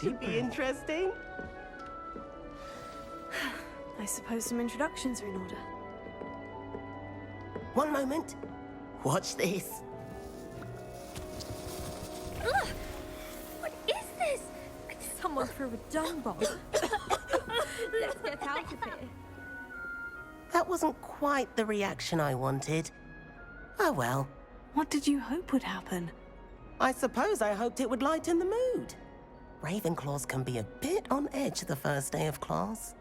should be interesting. I suppose some introductions are in order. One moment. Watch this. Ugh! What is this? Someone threw a dung bomb. Let's get out of here. That wasn't quite the reaction I wanted. Oh well. What did you hope would happen? I suppose I hoped it would lighten the mood. Ravenclaws can be a bit on edge the first day of class.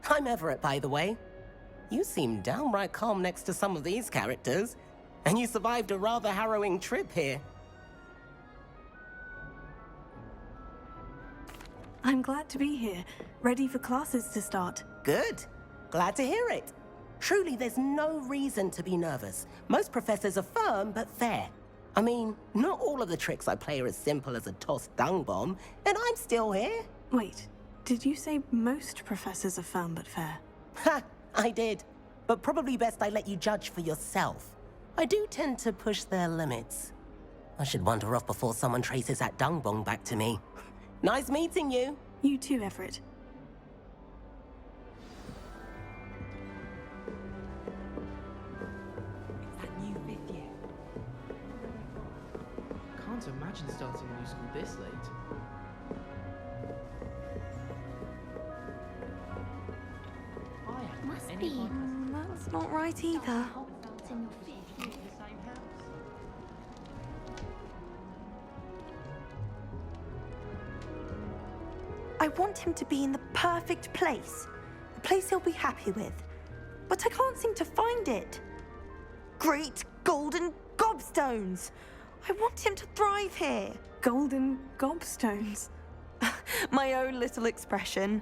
I'm Everett, by the way. You seem downright calm next to some of these characters, and you survived a rather harrowing trip here. I'm glad to be here, ready for classes to start. Good. Glad to hear it. Truly, there's no reason to be nervous. Most professors are firm but fair. I mean, not all of the tricks I play are as simple as a tossed dung bomb, and I'm still here. Wait, did you say most professors are firm but fair? Ha! I did. But probably best I let you judge for yourself. I do tend to push their limits. I should wander off before someone traces that dung bomb back to me. Nice meeting you. You too, Everett. That new fifth year. Can't imagine starting a new school this late. Must be. That's not right either. Starting your fifth year. I want him to be in the perfect place. A place he'll be happy with. But I can't seem to find it. Great golden gobstones! I want him to thrive here. Golden gobstones. My own little expression.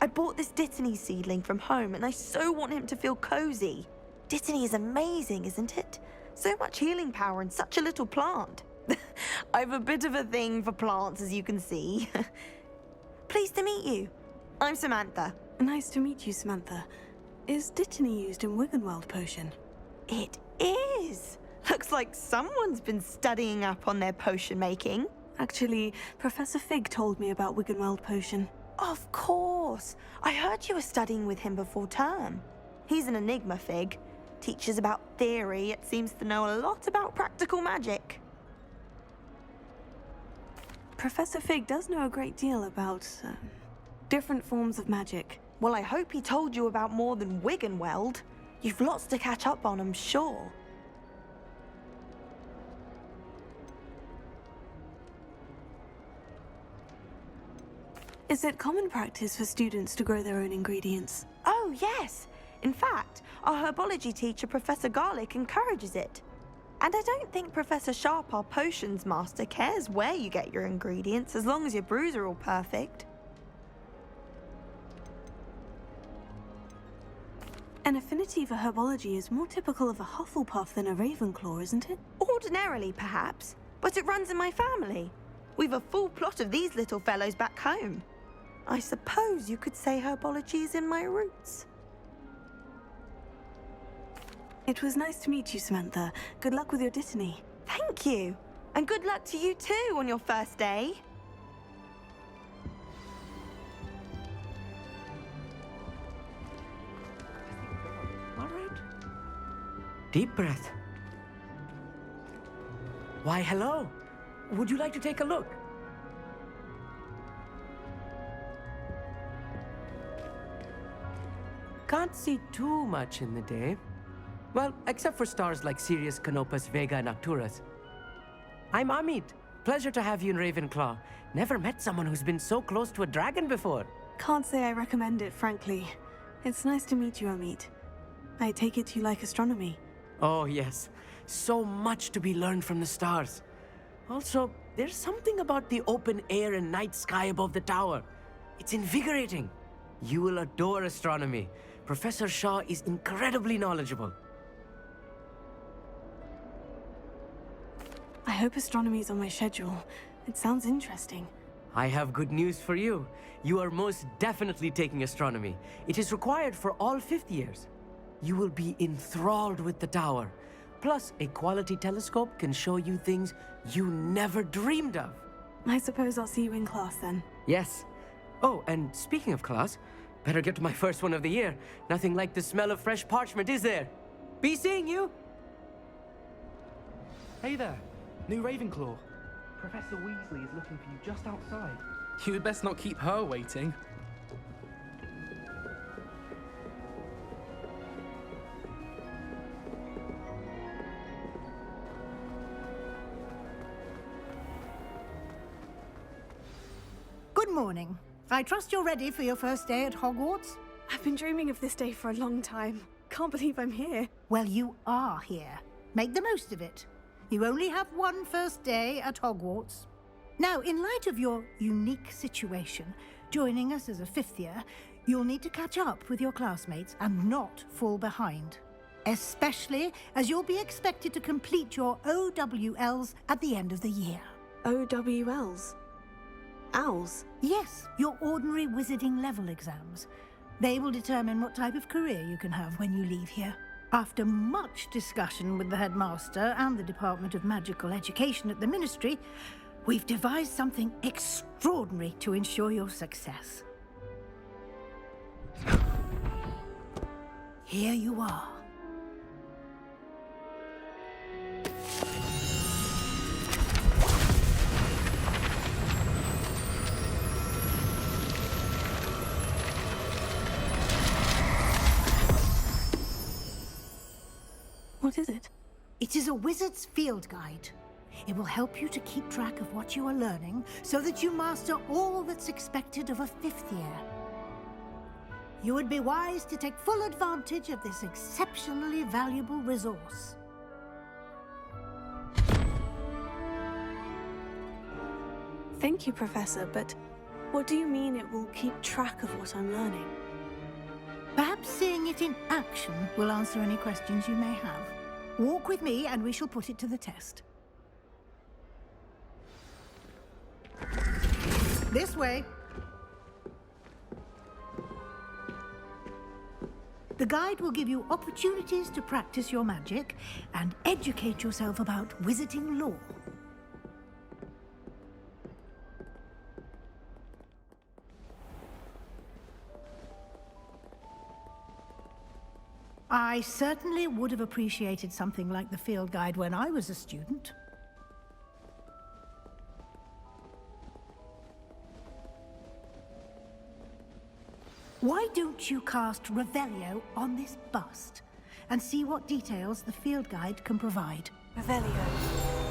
I bought this Dittany seedling from home and I so want him to feel cozy. Dittany is amazing, isn't it? So much healing power in such a little plant. I've a bit of a thing for plants, as you can see. Pleased to meet you. I'm Samantha. Nice to meet you, Samantha. Is Dittany used in Wiggenweld potion? It is. Looks like someone's been studying up on their potion making. Actually, Professor Fig told me about Wiggenweld potion. Of course. I heard you were studying with him before term. He's an enigma, Fig. Teaches about theory, yet seems to know a lot about practical magic. Professor Fig does know a great deal about different forms of magic. Well, I hope he told you about more than Wiggenweld. You've lots to catch up on, I'm sure. Is it common practice for students to grow their own ingredients? Oh, yes. In fact, our herbology teacher, Professor Garlick, encourages it. And I don't think Professor Sharp, our potions master, cares where you get your ingredients as long as your brews are all perfect. An affinity for herbology is more typical of a Hufflepuff than a Ravenclaw, isn't it? Ordinarily, perhaps, but it runs in my family. We've a full plot of these little fellows back home. I suppose you could say herbology is in my roots. It was nice to meet you, Samantha. Good luck with your Dittany. Thank you. And good luck to you too on your first day. All right. Deep breath. Why, hello. Would you like to take a look? Can't see too much in the day. Well, except for stars like Sirius, Canopus, Vega, and Arcturus. I'm Amit. Pleasure to have you in Ravenclaw. Never met someone who's been so close to a dragon before. Can't say I recommend it, frankly. It's nice to meet you, Amit. I take it you like astronomy. Oh, yes. So much to be learned from the stars. Also, there's something about the open air and night sky above the tower. It's invigorating. You will adore astronomy. Professor Shaw is incredibly knowledgeable. I hope astronomy's on my schedule. It sounds interesting. I have good news for you. You are most definitely taking astronomy. It is required for all fifth years. You will be enthralled with the tower. Plus, a quality telescope can show you things you never dreamed of. I suppose I'll see you in class then. Yes. Oh, and speaking of class, better get to my first one of the year. Nothing like the smell of fresh parchment, is there? Be seeing you! Hey there, new Ravenclaw. Professor Weasley is looking for you just outside. You had best not keep her waiting. Good morning. I trust you're ready for your first day at Hogwarts? I've been dreaming of this day for a long time. Can't believe I'm here. Well, you are here. Make the most of it. You only have one first day at Hogwarts. Now, in light of your unique situation, joining us as a fifth year, you'll need to catch up with your classmates and not fall behind. Especially as you'll be expected to complete your OWLs at the end of the year. OWLs? Owls? Yes, your ordinary wizarding level exams. They will determine what type of career you can have when you leave here. After much discussion with the headmaster and the Department of Magical Education at the Ministry, we've devised something extraordinary to ensure your success. Here you are. What is it? It is a wizard's field guide. It will help you to keep track of what you are learning so that you master all that's expected of a fifth year. You would be wise to take full advantage of this exceptionally valuable resource. Thank you, Professor, but what do you mean it will keep track of what I'm learning? Perhaps seeing it in action will answer any questions you may have. Walk with me and we shall put it to the test. This way. The guide will give you opportunities to practice your magic and educate yourself about wizarding lore. I certainly would have appreciated something like the field guide when I was a student. Why don't you cast Revelio on this bust and see what details the field guide can provide? Revelio.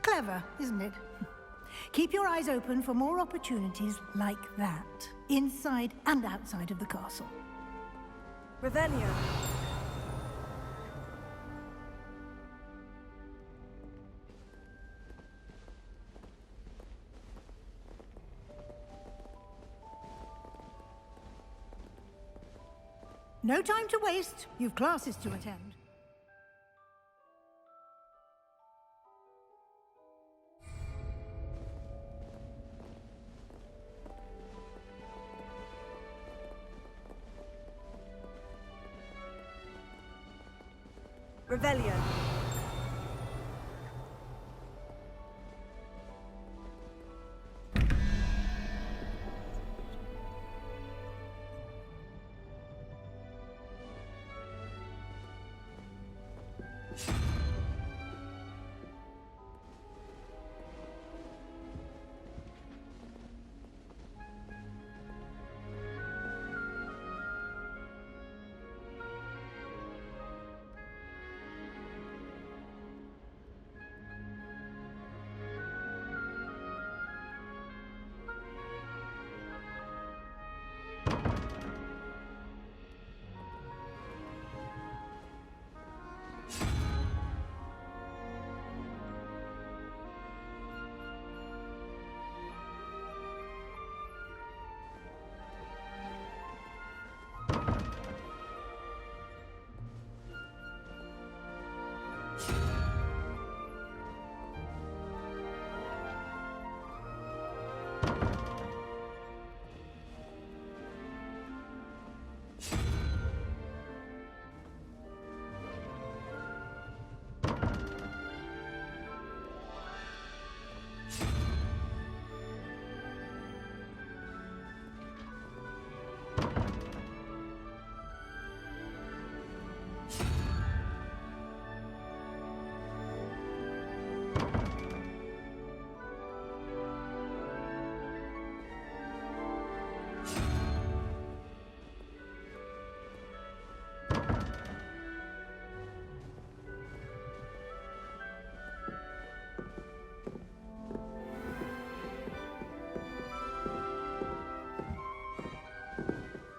Clever, isn't it? Keep your eyes open for more opportunities like that, inside and outside of the castle. Revelio. No time to waste. You've classes to attend. Revelio.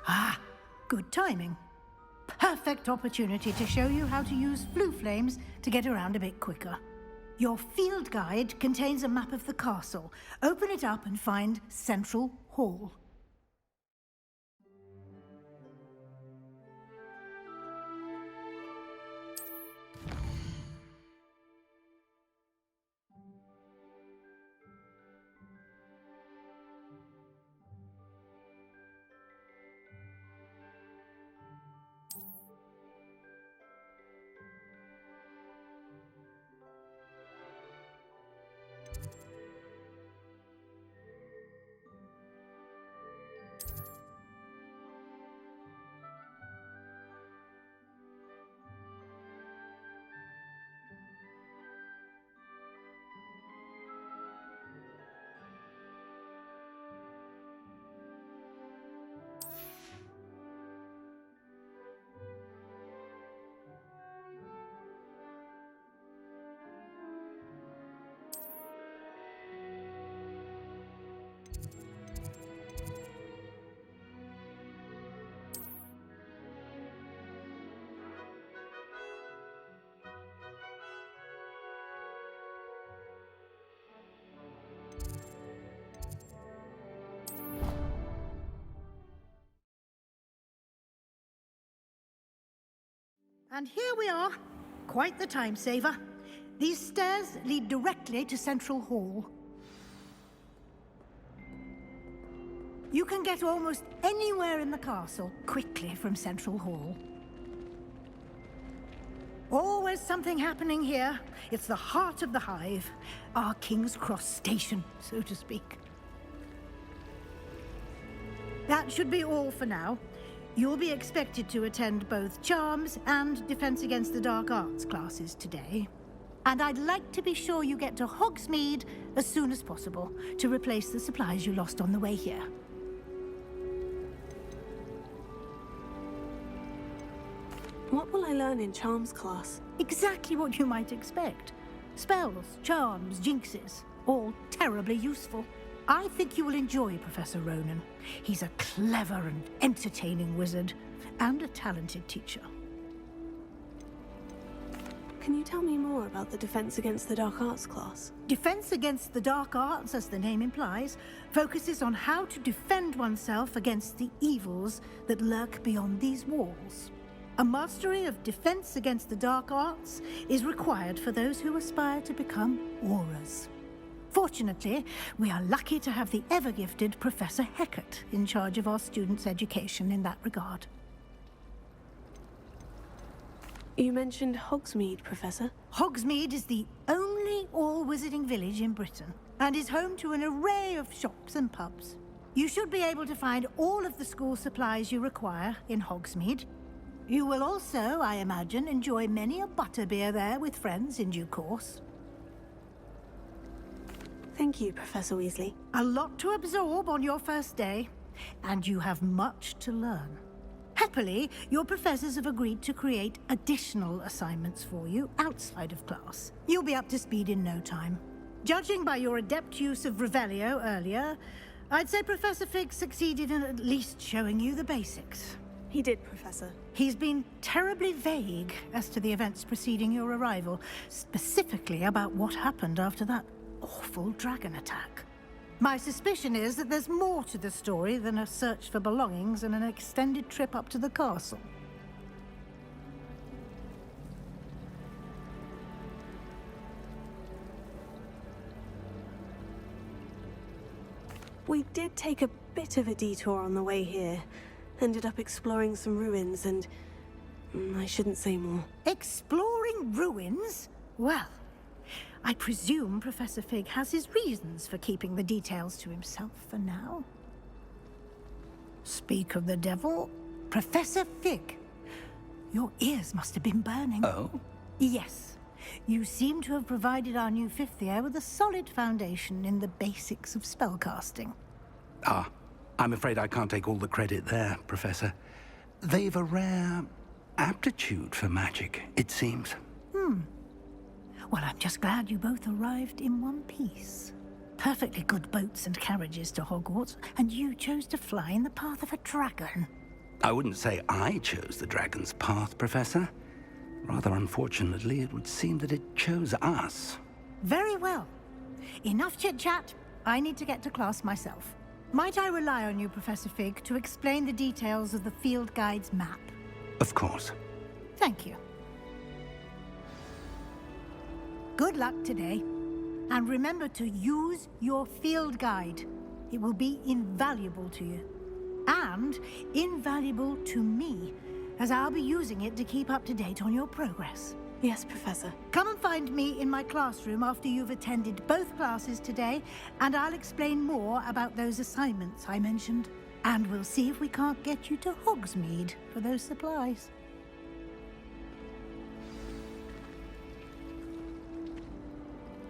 Ah, good timing. Perfect opportunity to show you how to use flue flames to get around a bit quicker. Your field guide contains a map of the castle. Open it up and find Central Hall. And here we are. Quite the time saver. These stairs lead directly to Central Hall. You can get almost anywhere in the castle quickly from Central Hall. Always something happening here. It's the heart of the hive, our King's Cross station, so to speak. That should be all for now. You'll be expected to attend both Charms and Defense Against the Dark Arts classes today. And I'd like to be sure you get to Hogsmeade as soon as possible to replace the supplies you lost on the way here. What will I learn in Charms class? Exactly what you might expect. Spells, charms, jinxes, all terribly useful. I think you will enjoy Professor Ronan. He's a clever and entertaining wizard, and a talented teacher. Can you tell me more about the Defense Against the Dark Arts class? Defense Against the Dark Arts, as the name implies, focuses on how to defend oneself against the evils that lurk beyond these walls. A mastery of Defense Against the Dark Arts is required for those who aspire to become Aurors. Fortunately, we are lucky to have the ever-gifted Professor Hecat in charge of our students' education in that regard. You mentioned Hogsmeade, Professor. Hogsmeade is the only all-wizarding village in Britain, and is home to an array of shops and pubs. You should be able to find all of the school supplies you require in Hogsmeade. You will also, I imagine, enjoy many a butterbeer there with friends in due course. Thank you, Professor Weasley. A lot to absorb on your first day, and you have much to learn. Happily, your professors have agreed to create additional assignments for you outside of class. You'll be up to speed in no time. Judging by your adept use of Revelio earlier, I'd say Professor Fig succeeded in at least showing you the basics. He did, Professor. He's been terribly vague as to the events preceding your arrival, specifically about what happened after that awful dragon attack. My suspicion is that there's more to the story than a search for belongings and an extended trip up to the castle. We did take a bit of a detour on the way here. Ended up exploring some ruins and... I shouldn't say more. Exploring ruins? Well, I presume Professor Fig has his reasons for keeping the details to himself for now. Speak of the devil, Professor Fig. Your ears must have been burning. Oh? Yes. You seem to have provided our new fifth year with a solid foundation in the basics of spellcasting. Ah, I'm afraid I can't take all the credit there, Professor. They've a rare aptitude for magic, it seems. Well, I'm just glad you both arrived in one piece. Perfectly good boats and carriages to Hogwarts, and you chose to fly in the path of a dragon. I wouldn't say I chose the dragon's path, Professor. Rather unfortunately, it would seem that it chose us. Very well. Enough chit-chat. I need to get to class myself. Might I rely on you, Professor Fig, to explain the details of the field guide's map? Of course. Thank you. Good luck today. And remember to use your field guide. It will be invaluable to you. And invaluable to me, as I'll be using it to keep up to date on your progress. Yes, Professor. Come and find me in my classroom after you've attended both classes today, and I'll explain more about those assignments I mentioned. And we'll see if we can't get you to Hogsmeade for those supplies.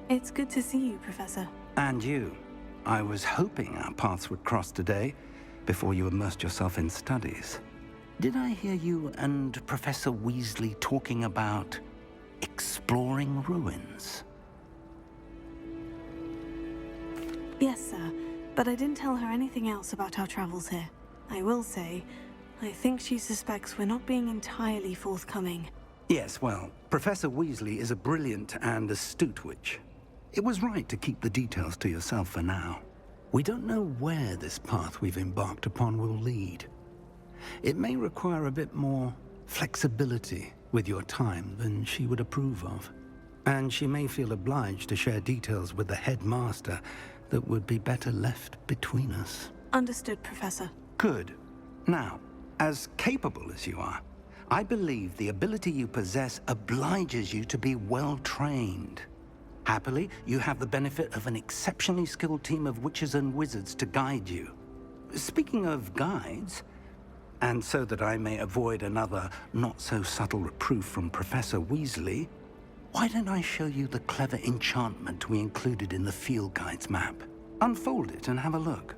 It's good to see you, Professor. And you. I was hoping our paths would cross today, before you immersed yourself in studies. Did I hear you and Professor Weasley talking about exploring ruins? Yes, sir. But I didn't tell her anything else about our travels here. I will say, I think she suspects we're not being entirely forthcoming. Yes, well, Professor Weasley is a brilliant and astute witch. It was right to keep the details to yourself for now. We don't know where this path we've embarked upon will lead. It may require a bit more flexibility with your time than she would approve of. And she may feel obliged to share details with the headmaster that would be better left between us. Understood, Professor. Good. Now, as capable as you are, I believe the ability you possess obliges you to be well-trained. Happily, you have the benefit of an exceptionally skilled team of witches and wizards to guide you. Speaking of guides, and so that I may avoid another not-so-subtle reproof from Professor Weasley, why don't I show you the clever enchantment we included in the field guide's map? Unfold it and have a look.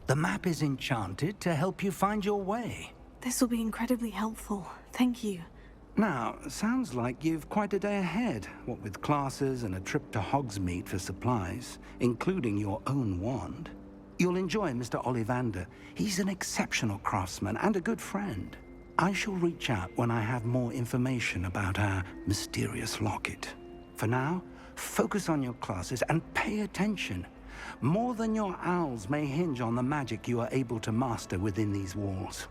The map is enchanted to help you find your way. This will be incredibly helpful. Thank you. Now, sounds like you've quite a day ahead, what with classes and a trip to Hogsmeade for supplies, including your own wand. You'll enjoy Mr. Ollivander. He's an exceptional craftsman and a good friend. I shall reach out when I have more information about our mysterious locket. For now, focus on your classes and pay attention. More than your owls may hinge on the magic you are able to master within these walls.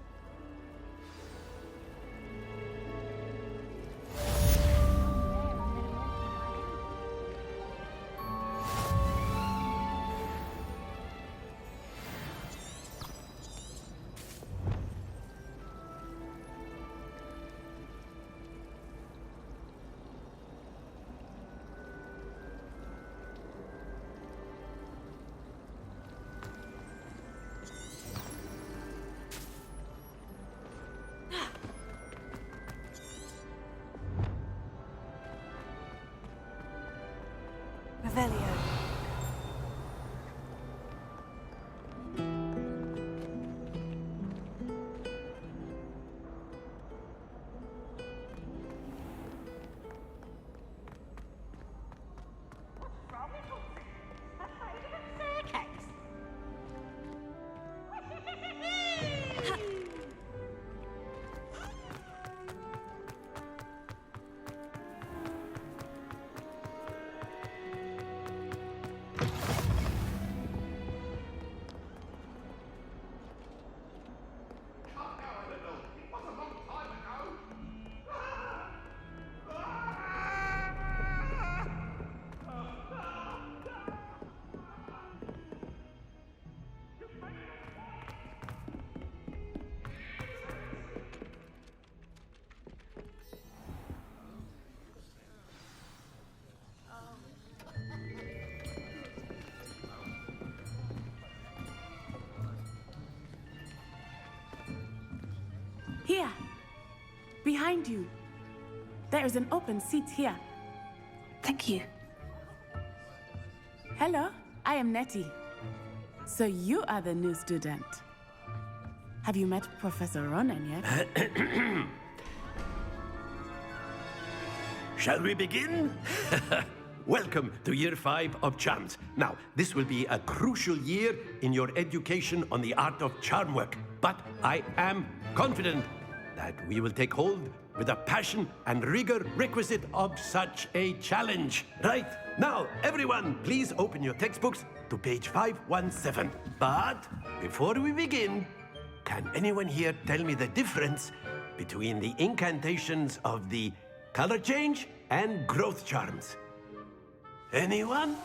Revelio. Here. Behind you. There is an open seat here. Thank you. Hello, I am Nettie. So you are the new student. Have you met Professor Ronan yet? Shall we begin? Welcome to Year 5 of Charms. Now, this will be a crucial year in your education on the art of charm work. But I am confident that we will take hold with the passion and rigor requisite of such a challenge. Right, now, everyone, please open your textbooks to page 517. But before we begin, can anyone here tell me the difference between the incantations of the color change and growth charms? Anyone?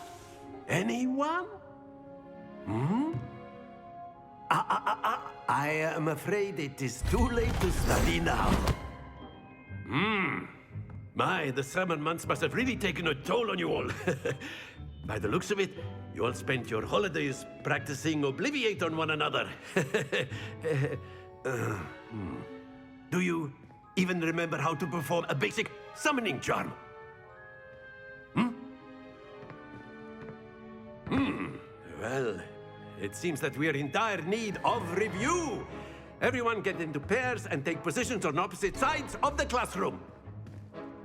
Anyone? I am afraid it is too late to study now. My, the summer months must have really taken a toll on you all. By the looks of it, you all spent your holidays practicing Obliviate on one another. Do you even remember how to perform a basic summoning charm? Well, it seems that we are in dire need of review. Everyone get into pairs and take positions on opposite sides of the classroom.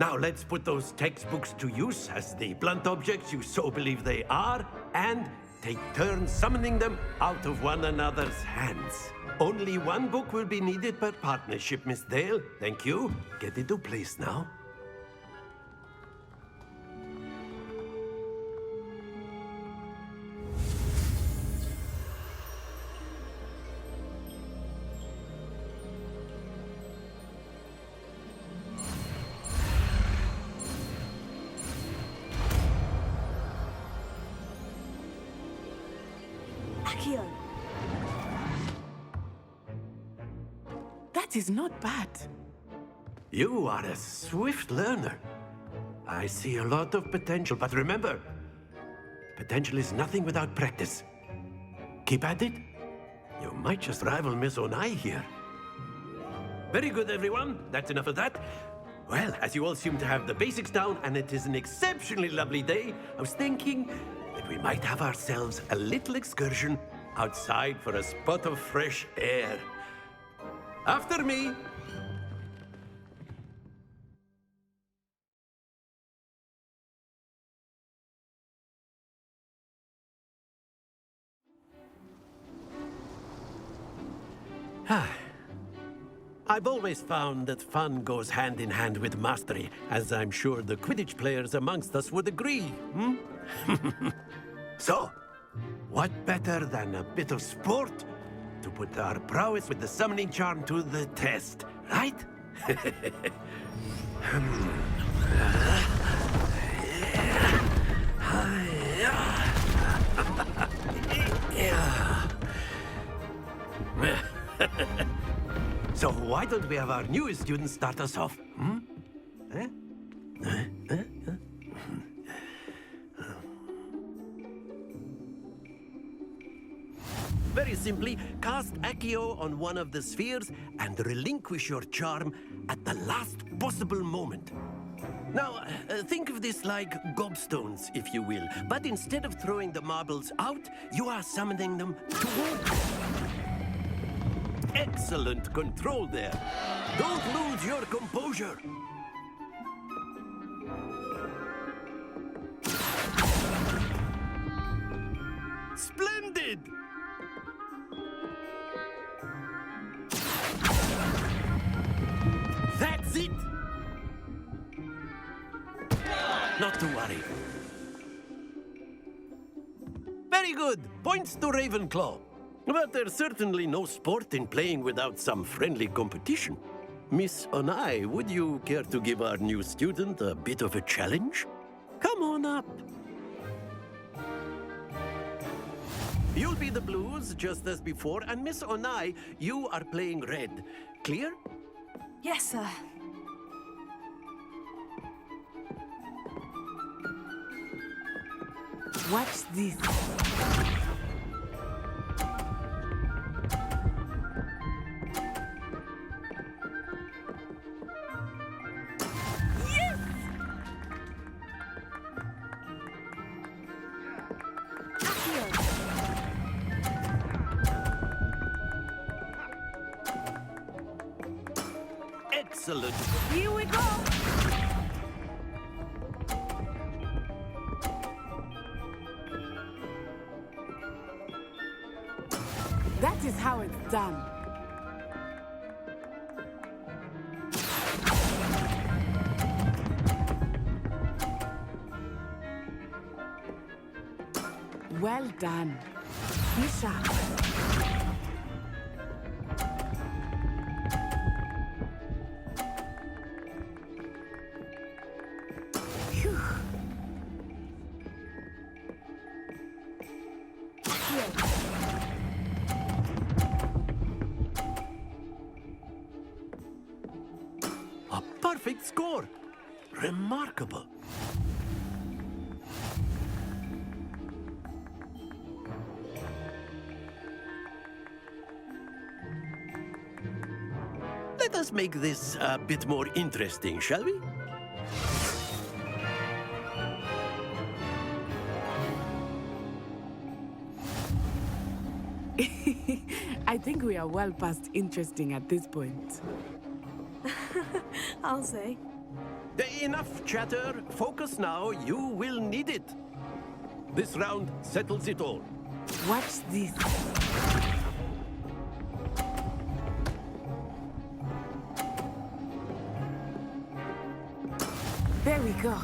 Now let's put those textbooks to use as the blunt objects you so believe they are, and take turns summoning them out of one another's hands. Only one book will be needed per partnership, Miss Dale. Thank you. Get into place now. That is not bad. You are a swift learner. I see a lot of potential, but remember, potential is nothing without practice. Keep at it. You might just rival Miss Onai here. Very good, everyone. That's enough of that. Well, as you all seem to have the basics down, and it is an exceptionally lovely day, I was thinking that we might have ourselves a little excursion outside for a spot of fresh air. After me. I've always found that fun goes hand in hand with mastery, as I'm sure the Quidditch players amongst us would agree, So, what better than a bit of sport to put our prowess with the summoning charm to the test, right? So why don't we have our newest student start us off? Very simply, cast Accio on one of the spheres and relinquish your charm at the last possible moment. Now, think of this like gobstones, if you will. But instead of throwing the marbles out, you are summoning them towards you. Excellent control there. Don't lose your composure. Splendid! That's it! Not to worry. Very good. Points to Ravenclaw. But there's certainly no sport in playing without some friendly competition. Miss Onai, would you care to give our new student a bit of a challenge? Come on up. You'll be the blues, just as before, and Miss Onai, you are playing red. Clear? Yes, sir. Watch this. Excellent. Here we go! That is how it's done. Well done. Be sharp. Phew. Here. A perfect score. Remarkable. Let us make this a bit more interesting, shall we? I think we are well past interesting at this point. I'll say. Enough chatter. Focus now. You will need it. This round settles it all. Watch this. There we go.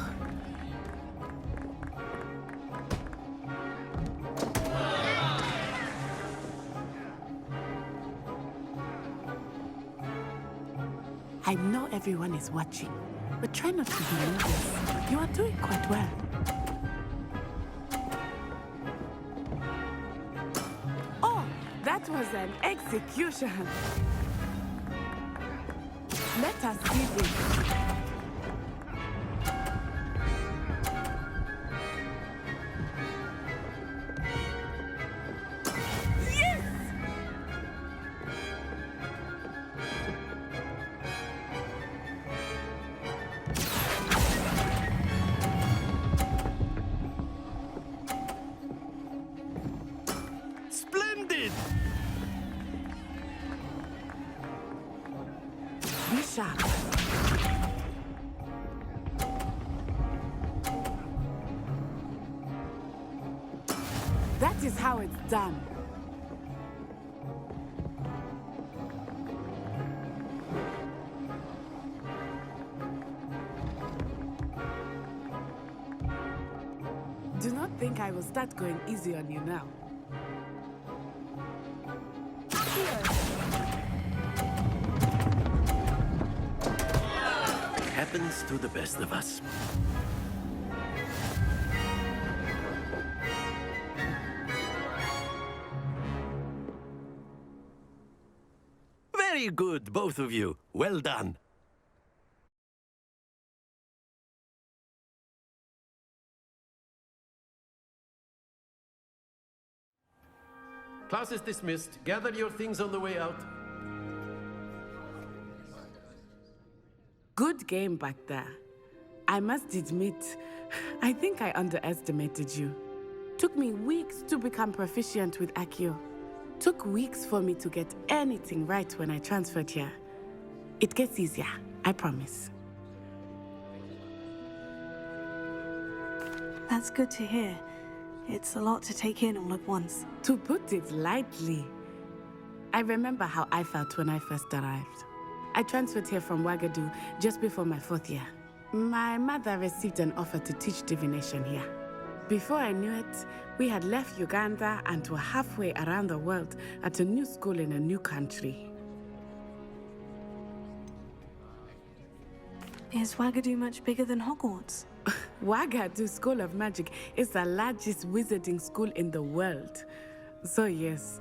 I know everyone is watching, but try not to be nervous. You are doing quite well. Oh, that was an execution. Let us see this. Splendid! Be sharp. That is how it's done. Do not think I will start going easy on you now. Happens to the best of us. Very good, both of you. Well done. Class is dismissed. Gather your things on the way out. Good game back there. I must admit, I think I underestimated you. Took me weeks to become proficient with Accio. Took weeks for me to get anything right when I transferred here. It gets easier, I promise. That's good to hear. It's a lot to take in all at once. To put it lightly, I remember how I felt when I first arrived. I transferred here from Wagadu just before my 4th year. My mother received an offer to teach divination here. Before I knew it, we had left Uganda and were halfway around the world at a new school in a new country. Is Wagadu much bigger than Hogwarts? Wagadu School of Magic is the largest wizarding school in the world. So yes,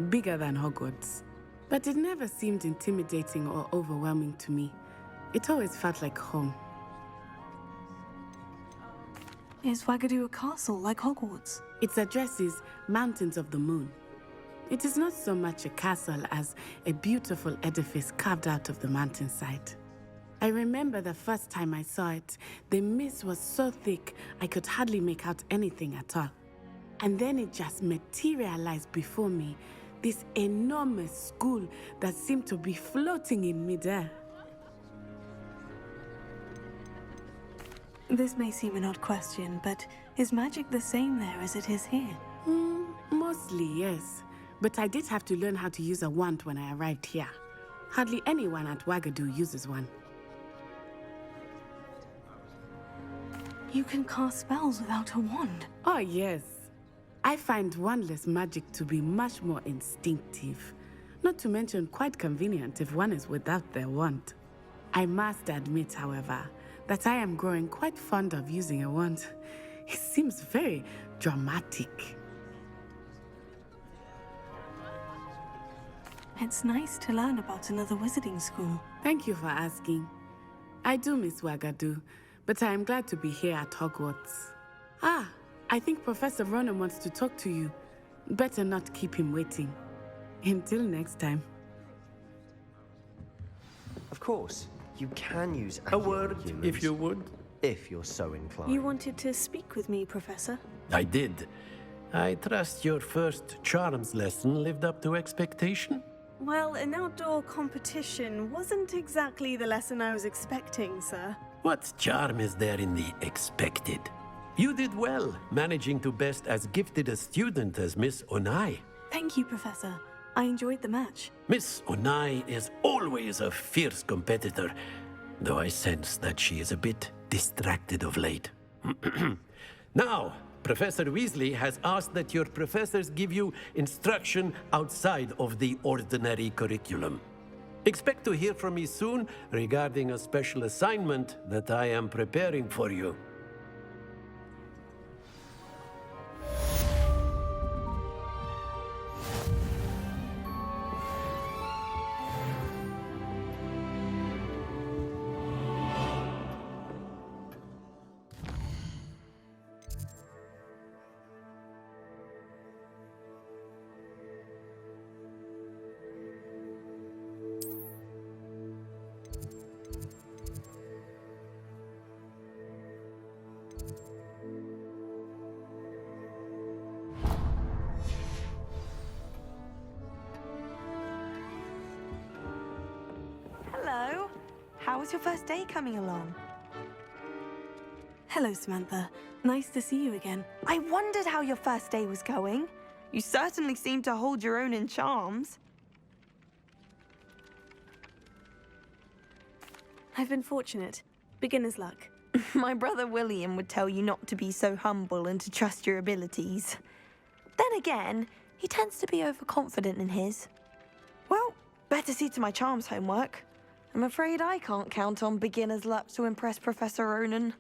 bigger than Hogwarts. But it never seemed intimidating or overwhelming to me. It always felt like home. Is Wagadu a castle like Hogwarts? Its address is Mountains of the Moon. It is not so much a castle as a beautiful edifice carved out of the mountainside. I remember the first time I saw it, the mist was so thick I could hardly make out anything at all. And then it just materialized before me, this enormous school that seemed to be floating in midair. This may seem an odd question, but is magic the same there as it is here? Mostly, yes. But I did have to learn how to use a wand when I arrived here. Hardly anyone at Wagadu uses one. You can cast spells without a wand. Oh, yes. I find wandless magic to be much more instinctive. Not to mention quite convenient if one is without their wand. I must admit, however, that I am growing quite fond of using a wand. It seems very dramatic. It's nice to learn about another wizarding school. Thank you for asking. I do miss Wagadu, but I am glad to be here at Hogwarts. I think Professor Ronan wants to talk to you. Better not keep him waiting. Until next time. Of course, you can use A word, humans, if you would. if you're so inclined. You wanted to speak with me, Professor? I did. I trust your first charms lesson lived up to expectation? Well, an outdoor competition wasn't exactly the lesson I was expecting, sir. What charm is there in the expected? You did well, managing to best as gifted a student as Miss Onai. Thank you, Professor. I enjoyed the match. Miss Onai is always a fierce competitor, though I sense that she is a bit distracted of late. Now, Professor Weasley has asked that your professors give you instruction outside of the ordinary curriculum. Expect to hear from me soon regarding a special assignment that I am preparing for you. Hello. How was your first day coming along? Hello, Samantha. Nice to see you again. I wondered how your first day was going. You certainly seem to hold your own in charms. I've been fortunate. Beginner's luck. My brother William would tell you not to be so humble and to trust your abilities. Then again, he tends to be overconfident in his. Well, better see to my charms homework. I'm afraid I can't count on beginner's luck to impress Professor Ronan.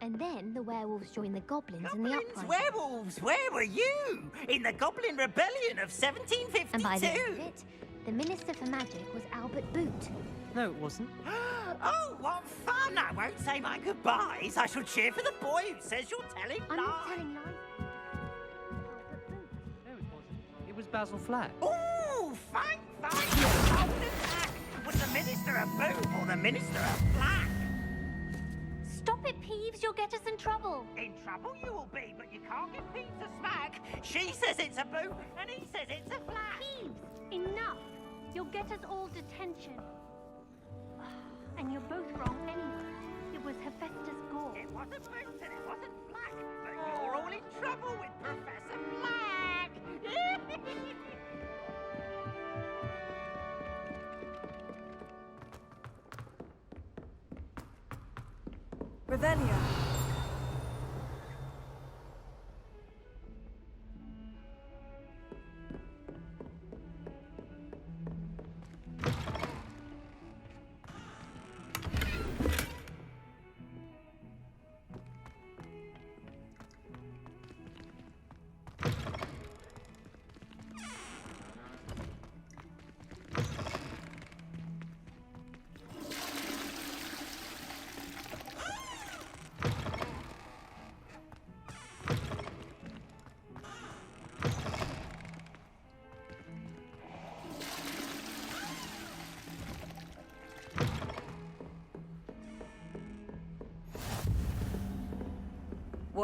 And then the werewolves joined the goblins in the uprising. Werewolves, where were you? In the Goblin Rebellion of 1752? And by the end of it, the Minister for Magic was Albert Boot. No, it wasn't. Oh, what fun! I won't say my goodbyes. I shall cheer for the boy who says you're telling I'm lies. not telling lies. Albert Boot. No, it wasn't. It was Basil Flack. Ooh, fine. Golden attack. Was the Minister a boot or the Minister a black? Stop it, Peeves. You'll get us in trouble. In trouble you will be, but you can't give Peeves a smack. She says it's a boot, and he says it's a flack. Peeves, enough. You'll get us all detention. And you're both wrong anyway. It was Hephaestus Gore. It wasn't boot and it wasn't flack, but you're all in trouble with Professor Black. Revelio.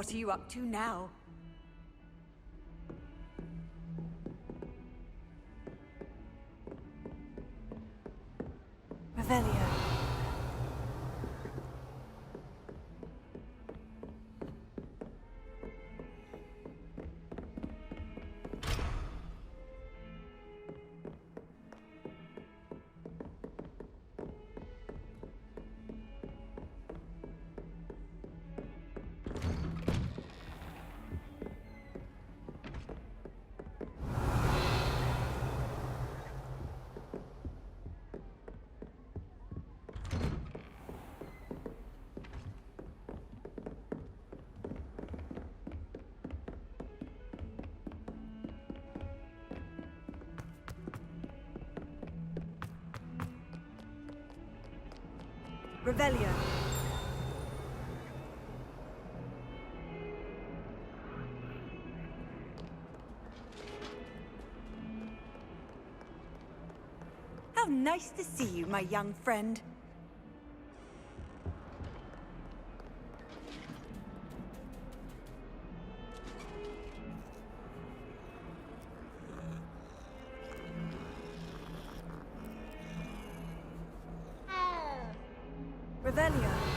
What are you up to now? Revelio. Revelio. How nice to see you, my young friend. Revelio.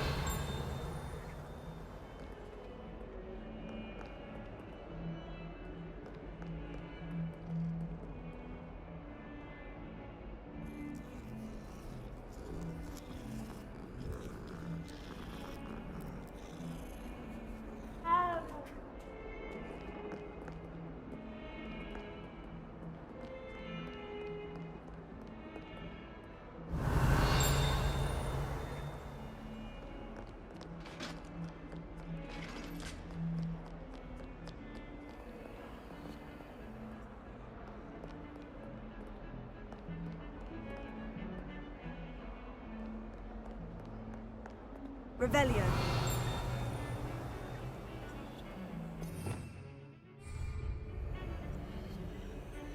Revelio.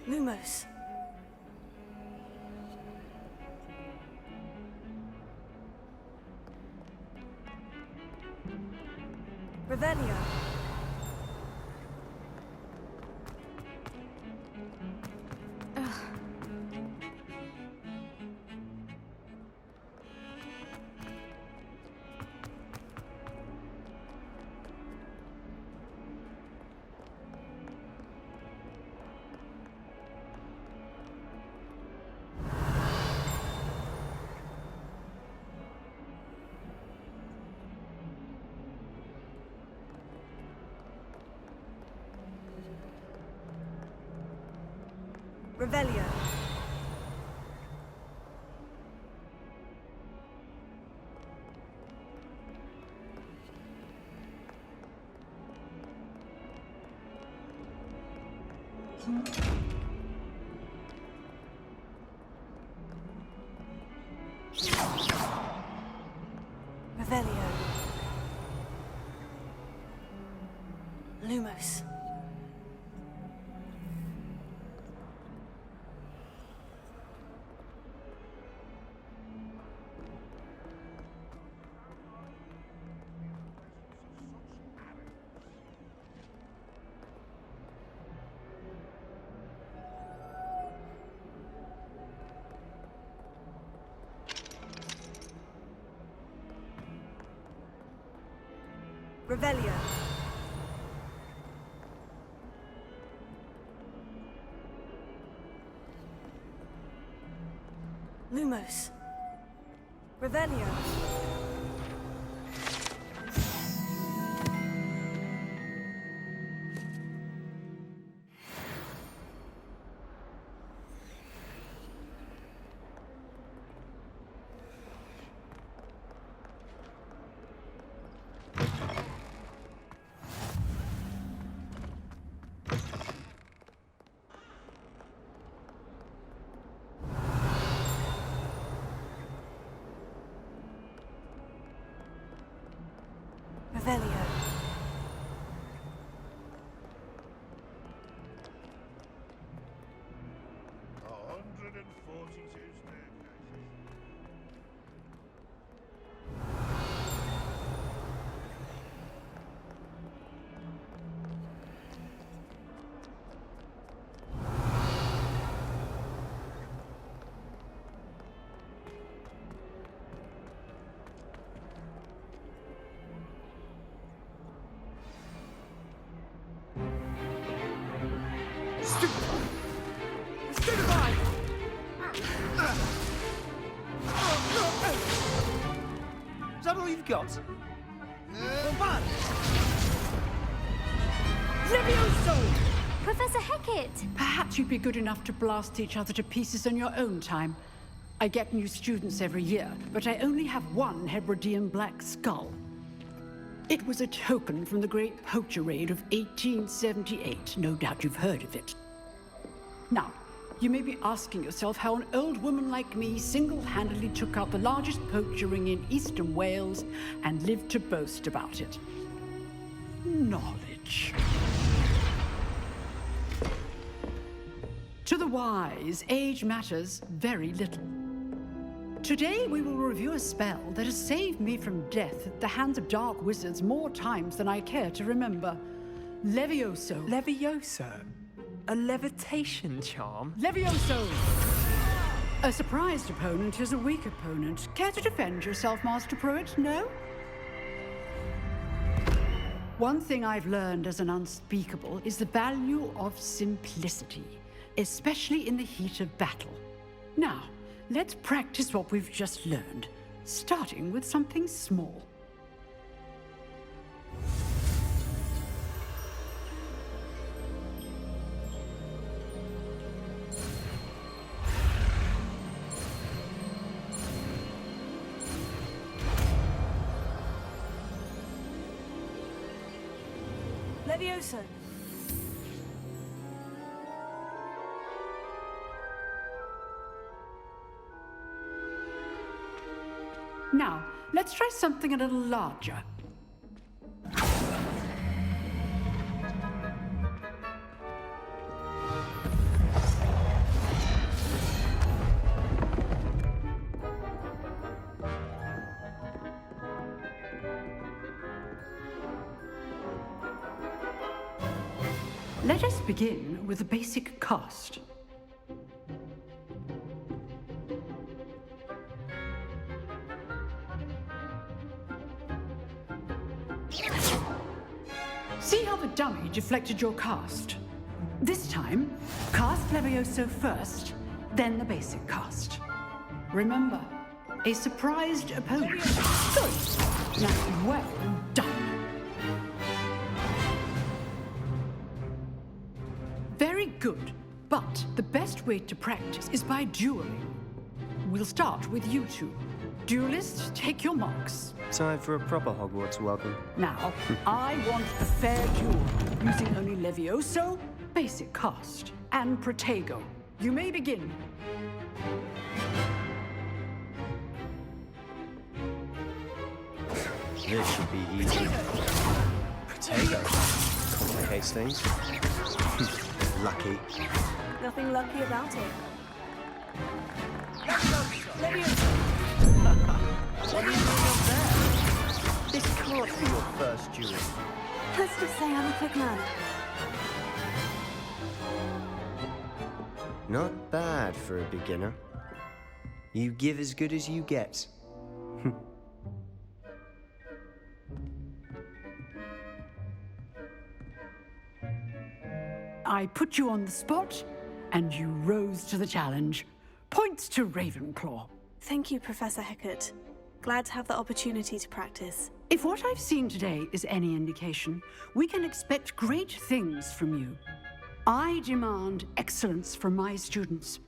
Lumos. Revelio. Revelio. Revelio. Lumos. Revelio. Lumos. Revelio. Revelio. 142 staircases. all you've got? Levioso! Professor Hecat! Perhaps you'd be good enough to blast each other to pieces on your own time. I get new students every year, but I only have one Hebridean black skull. It was a token from the Great Poacher Raid of 1878. No doubt you've heard of it. Now, you may be asking yourself how an old woman like me single-handedly took out the largest poacher ring in eastern Wales and lived to boast about it. Knowledge. To the wise, age matters very little. Today we will review a spell that has saved me from death at the hands of dark wizards more times than I care to remember. Levioso. Levioso? A levitation charm? Levioso! A surprised opponent is a weak opponent. Care to defend yourself, Master Pruitt? No? One thing I've learned as an unspeakable is the value of simplicity, especially in the heat of battle. Now, let's practice what we've just learned, starting with something small. Levioso. Now, let's try something a little larger. Let us begin with the basic cast. See how the dummy deflected your cast? This time, cast Levioso first, then the basic cast. Remember, a surprised opponent. Good. Now, well done. Very good, but the best way to practice is by dueling. We'll start with you two. Duelists, take your marks. Time for a proper Hogwarts welcome. Now, I want a fair duel, using only Levioso, basic cast, and Protego. You may begin. This should be easy. Potato. Complicates things. Lucky. Nothing lucky about it. This can't be your first duel. Let's just say I'm a quick man. Not bad for a beginner. You give as good as you get. I put you on the spot, and you rose to the challenge. Points to Ravenclaw. Thank you, Professor Hecat. Glad to have the opportunity to practice. If what I've seen today is any indication, we can expect great things from you. I demand excellence from my students.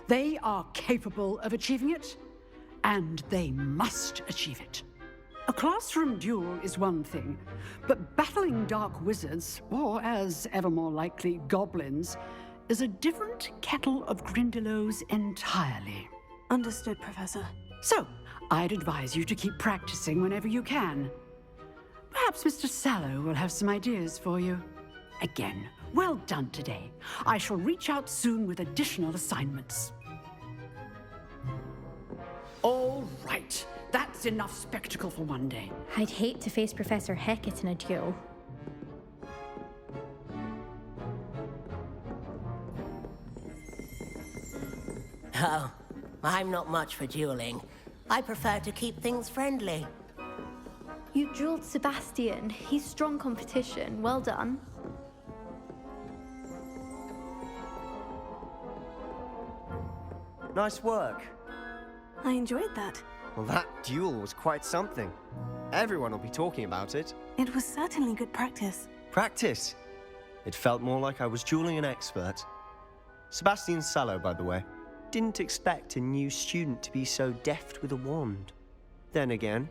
They are capable of achieving it, and they must achieve it. A classroom duel is one thing, but battling dark wizards, or as ever more likely, goblins, is a different kettle of Grindylows entirely. Understood, Professor. So, I'd advise you to keep practicing whenever you can. Perhaps Mr. Sallow will have some ideas for you. Again, well done today. I shall reach out soon with additional assignments. All right. That's enough spectacle for one day. I'd hate to face Professor Hecat in a duel. Oh, I'm not much for dueling. I prefer to keep things friendly. You dueled Sebastian. He's strong competition. Well done. Nice work. I enjoyed that. Well, that duel was quite something. Everyone will be talking about it. It was certainly good practice. Practice? It felt more like I was dueling an expert. Sebastian Sallow, by the way. Didn't expect a new student to be so deft with a wand. Then again,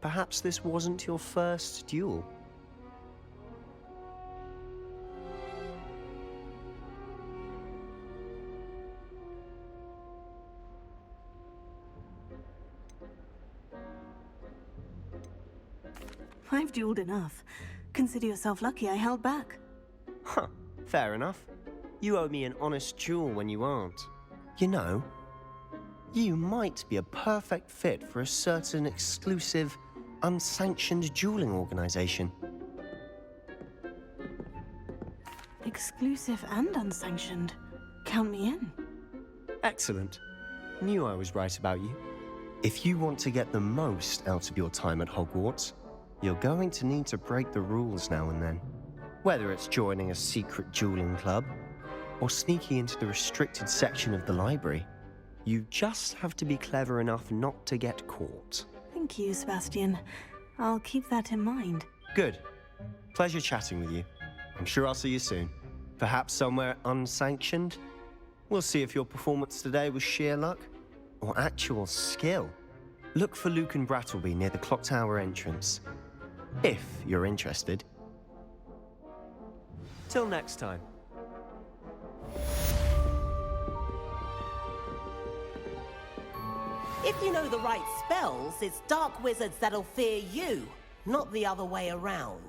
perhaps this wasn't your first duel. I've dueled enough. Consider yourself lucky I held back. Huh, fair enough. You owe me an honest duel when you aren't. You know, you might be a perfect fit for a certain exclusive, unsanctioned dueling organization. Exclusive and unsanctioned. Count me in. Excellent. Knew I was right about you. If you want to get the most out of your time at Hogwarts, you're going to need to break the rules now and then. Whether it's joining a secret dueling club, or sneaking into the restricted section of the library, you just have to be clever enough not to get caught. Thank you, Sebastian. I'll keep that in mind. Good. Pleasure chatting with you. I'm sure I'll see you soon. Perhaps somewhere unsanctioned? We'll see if your performance today was sheer luck or actual skill. Look for Luke and Brattleby near the clock tower entrance, if you're interested. Till next time. If you know the right spells, it's dark wizards that'll fear you, not the other way around.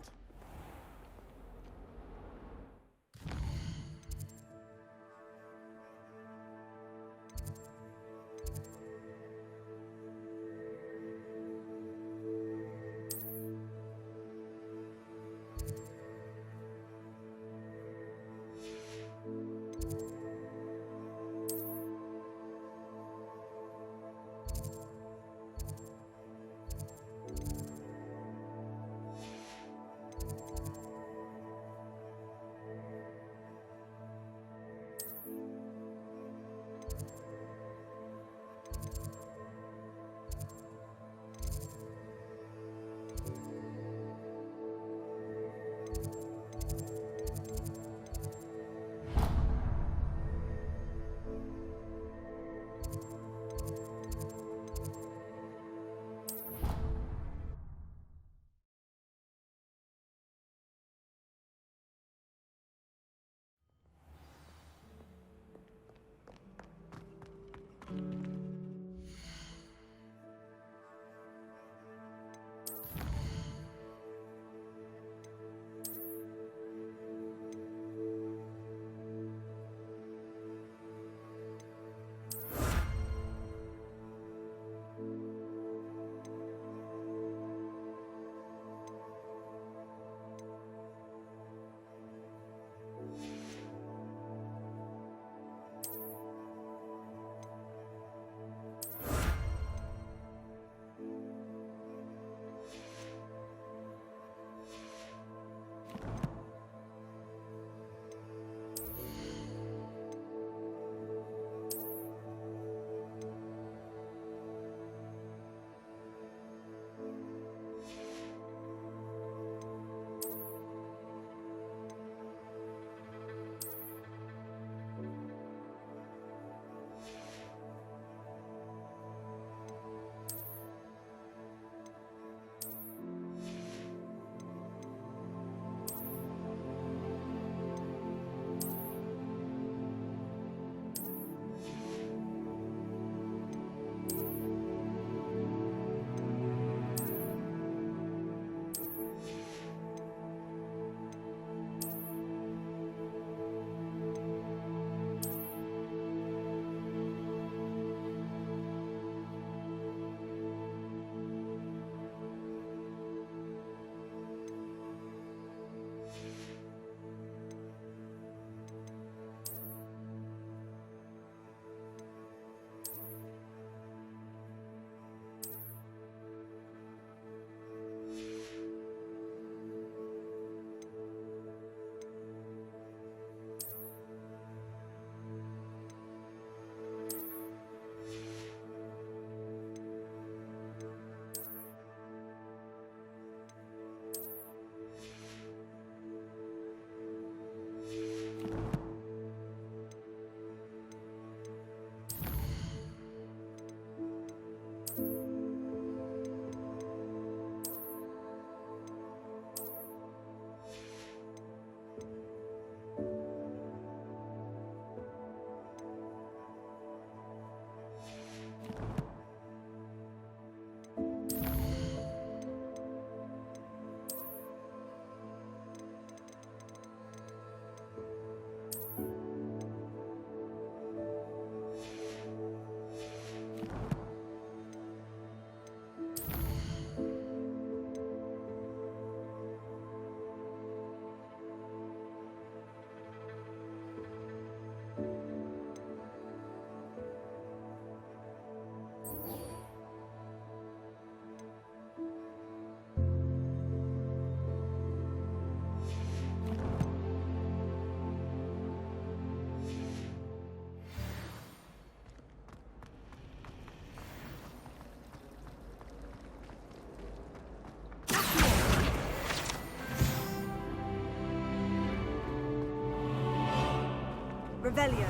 Revelio.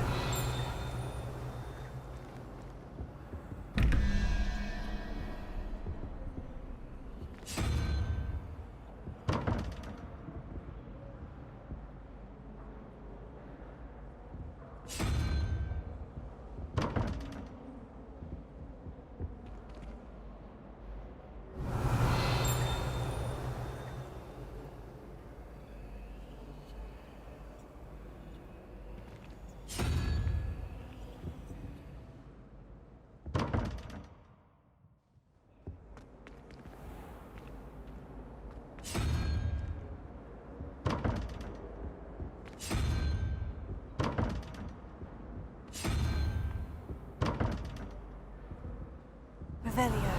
Revelio.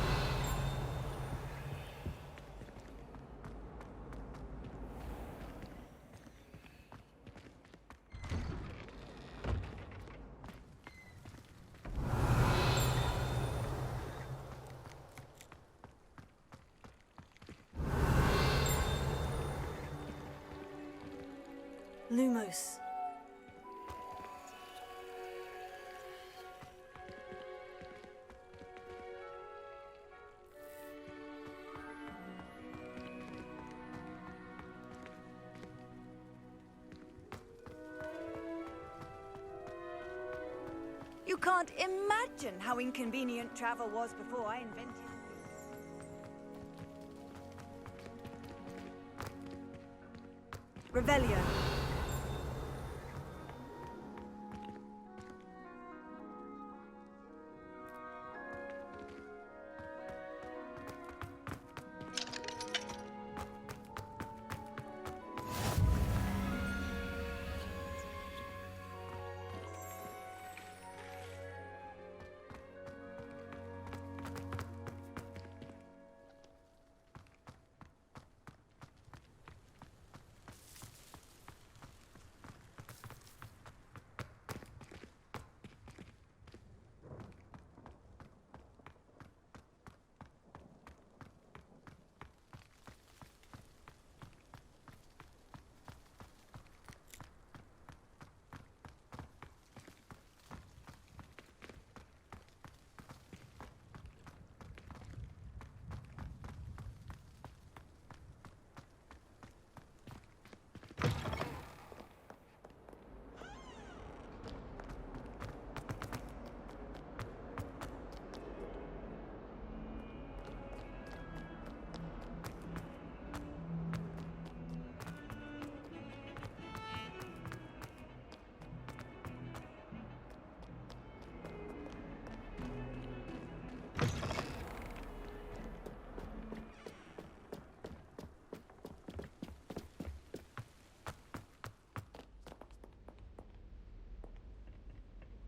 Lumos. You can't imagine how inconvenient travel was before I invented it. Revelio.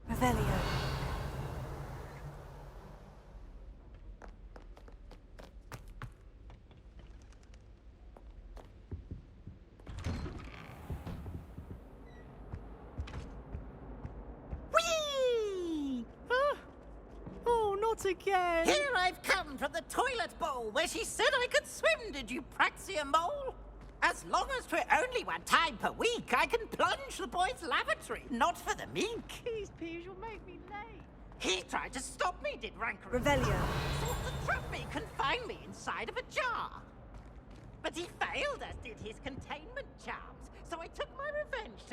Revelio. Whee! Oh, not again! Here I've come from the toilet bowl where she said I could swim, did you praxia mole? As long as 'twere only one time per week, I can plunge the boy's lavatory, not for the meek. Please, Peeves, you'll make me late. He tried to stop me, did Ranker. Revelio. Sought to trap me, confine me inside of a jar. But he failed, as did his containment charms, so I took my revenge to